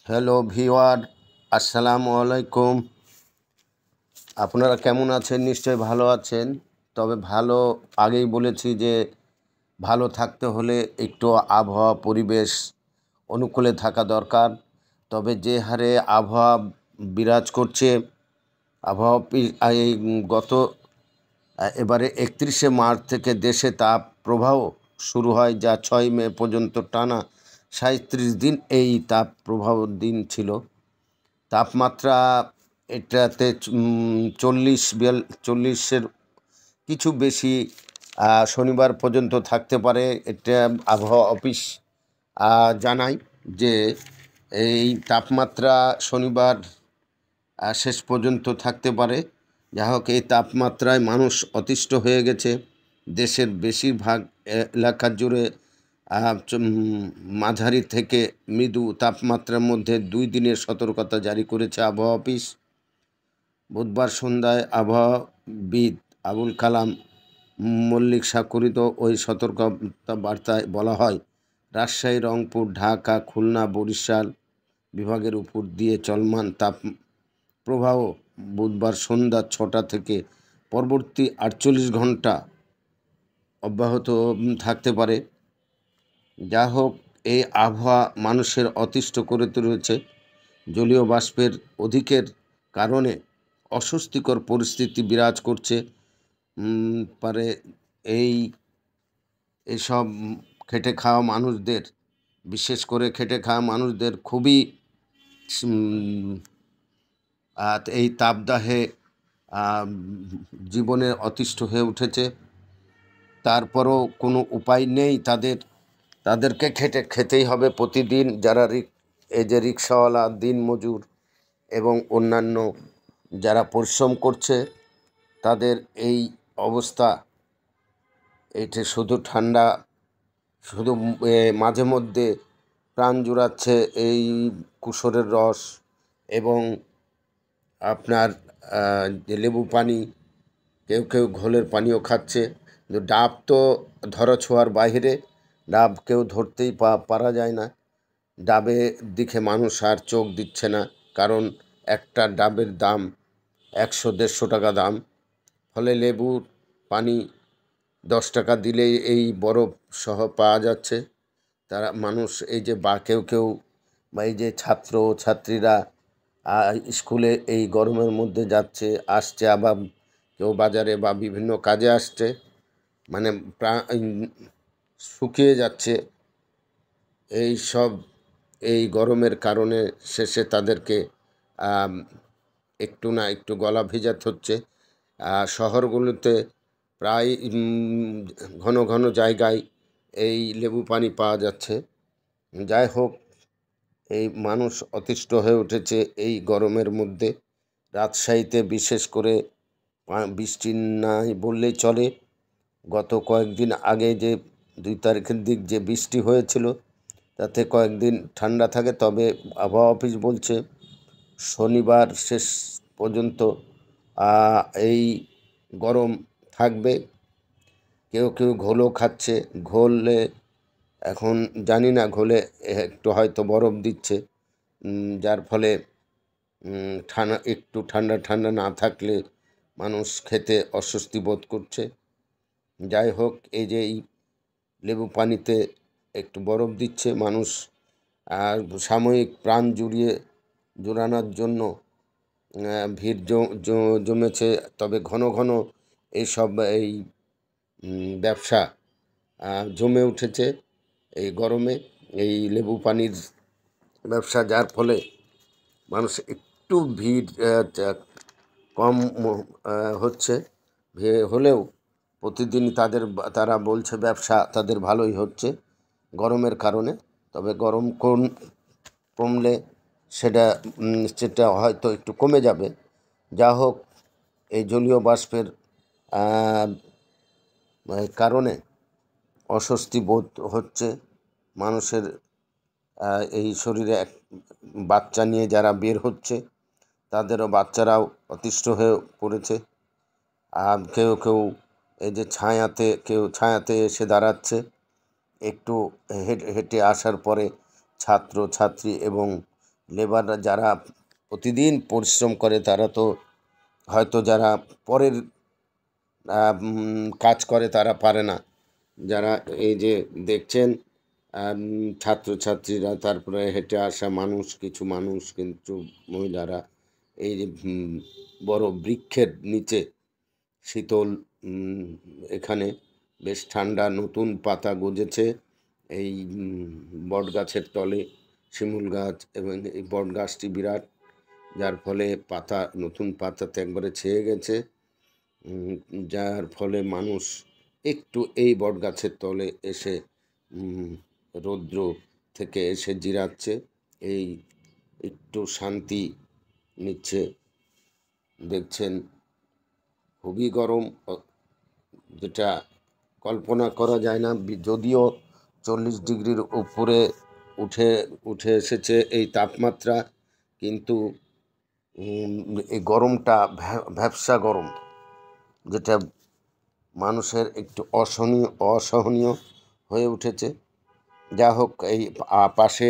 Hello ভিওয়ার, আসসালামু আলাইকুম। আপনারা কেমন আছেন? নিশ্চয়ই ভালো আছেন। তবে ভালো আগেই বলেছি যে ভালো থাকতে হলে একটু আবহাওয়া পরিবেশ অনুকূলে থাকা দরকার। তবে যে হারে আবহাওয়া বিরাজ করছে, আবহাওয়া এই গত এবারে 31শে মার্চ থেকে দেশে তাপ প্রবাহ শুরু হয়, যা 6 মে পর্যন্ত টানা 37 দিন এই তাপ প্রবাহ দিন ছিল। তাপমাত্রা এটাতে 40-42-40-এর কিছু বেশি শনিবার পর্যন্ত থাকতে পারে। এটা আবহাওয়া অফিস জানায় যে এই তাপমাত্রা শনিবার শেষ পর্যন্ত থাকতে পারে। যা হোক, এই তাপমাত্রায় মানুষ অতিষ্ঠ হয়ে গেছে। দেশের বেশিরভাগ এলাকা জুড়ে মাঝারি থেকে মৃদু তাপমাত্রার মধ্যে 2 দিনের সতর্কতা জারি করেছে আবহাওয়া অফিস। বুধবার সন্ধ্যায় আবহাওয়াবিদ আবুল কালাম মল্লিক স্বাক্ষরিত ওই সতর্কতা বার্তায় বলা হয়, রাজশাহী, রংপুর, ঢাকা, খুলনা, বরিশাল বিভাগের উপর দিয়ে চলমান তাপ প্রবাহ বুধবার সন্ধ্যা 6টা থেকে পরবর্তী 48 ঘন্টা অব্যাহত থাকতে পারে। যা হোক, এই আবহাওয়া মানুষের অতিষ্ঠ করে তুলেছে। জলীয় বাষ্পের অধিকের কারণে অস্বস্তিকর পরিস্থিতি বিরাজ করছে পারে। এসব খেটে খাওয়া মানুষদের, বিশেষ করে খেটে খাওয়া মানুষদের খুবই এই তাপদাহে জীবনে অতিষ্ঠ হয়ে উঠেছে। তারপরও কোনো উপায় নেই, তাদেরকে খেতেই হবে প্রতিদিন। যারা এই যে রিক্সাওয়ালা, দিনমজুর এবং অন্যান্য যারা পরিশ্রম করছে, তাদের এই অবস্থা। এটা শুধু মাঝে মধ্যে প্রাণ জুড়াচ্ছে এই কুশরের রস এবং আপনার যে লেবু পানি, কেউ কেউ ঘোলের পানিও খাচ্ছে। কিন্তু ডাব তো ধরা ছোঁয়ার বাইরে, ডাব কেউ ধরতেই পারা যায় না। ডাবের দিকে মানুষ আর চোখ দিচ্ছে না, কারণ একটা ডাবের দাম 100-150 টাকা দাম। ফলে লেবুর পানি 10 টাকা দিলেই এই বরফ সহ পাওয়া যাচ্ছে। তারা মানুষ এই যে কেউ কেউ বা এই যে ছাত্রীরা স্কুলে এই গরমের মধ্যে যাচ্ছে, আসছে, আবার কেউ বাজারে বা বিভিন্ন কাজে আসছে, মানে শুকিয়ে যাচ্ছে। এই গরমের কারণে শেষে তাদেরকে একটু না একটু গলা ভেজাতে হচ্ছে। শহরগুলোতে প্রায় ঘন ঘন জায়গায় এই লেবু পানি পাওয়া যাচ্ছে। যাই হোক, এই মানুষ অতিষ্ঠ হয়ে উঠেছে এই গরমের মধ্যে। রাজশাহীতে বিশেষ করে বৃষ্টি নাই বললেই চলে। গত কয়েকদিন আগে যে 2 তারিখের দিক যে বৃষ্টি হয়েছিল, তাতে কয়েকদিন ঠান্ডা থাকে। তবে আবহাওয়া অফিস বলছে শনিবার শেষ পর্যন্ত এই গরম থাকবে। কেউ কেউ ঘোলও খাচ্ছে। ঘোলে এখন জানি না, ঘোলে একটু হয়তো বরফ দিচ্ছে, যার ফলে একটু ঠান্ডা ঠান্ডা না থাকলে মানুষ খেতে অস্বস্তি বোধ করছে। যাই হোক, এই যে এই লেবু পানিতে একটু বরফ দিচ্ছে মানুষ, আর সাময়িক প্রাণ জুড়ানোর জন্য ভিড় জমেছে। তবে ঘন ঘন এই ব্যবসা জমে উঠেছে এই গরমে, এই লেবু পানির ব্যবসা, যার ফলে মানুষ একটু ভিড় কম হচ্ছে। হলেও প্রতিদিন তারা বলছে ব্যবসা তাদের ভালোই হচ্ছে গরমের কারণে। তবে গরম কমলে সেটা হয়তো একটু কমে যাবে। যা হোক, এই জলীয় বাষ্পের কারণে অস্বস্তি বোধ হচ্ছে মানুষের। এই শরীরে বাচ্চা নিয়ে যারা বের হচ্ছে, তাদেরও বাচ্চারাও অতিষ্ঠ হয়ে পড়েছে। আর কেউ কেউ এই যে ছায়াতে এসে দাঁড়াচ্ছে। একটু হেঁটে আসার পরে ছাত্রছাত্রী এবং লেবাররা যারা প্রতিদিন পরিশ্রম করে তারা তো হয়তো যারা পরের কাজ করে তারা পারে না। যারা এই যে দেখছেন ছাত্রছাত্রীরা, তারপরে হেঁটে আসা মানুষ, কিছু মানুষ, কিন্তু মহিলারা এই যে বড় বৃক্ষের নিচে শীতল, এখানে বেশ ঠান্ডা, নতুন পাতা গজেছে এই বট গাছের তলে, শিমুল গাছ, এবং এই বট গাছটি বিরাট, যার ফলে পাতা, নতুন পাতাতে একবারে ছেয়ে গেছে, যার ফলে মানুষ একটু এই বট গাছের তলে এসে রৌদ্র থেকে এসে জিরাচ্ছে, এই একটু শান্তি নিচ্ছে। দেখছেন খুবই গরম, যেটা কল্পনা করা যায় না। যদিও 40 ডিগ্রির উপরে উঠে এসেছে এই তাপমাত্রা, কিন্তু এই গরমটা ভ্যাপসা গরম, যেটা মানুষের একটু অসহনীয় হয়ে উঠেছে। যা হোক, এই পাশে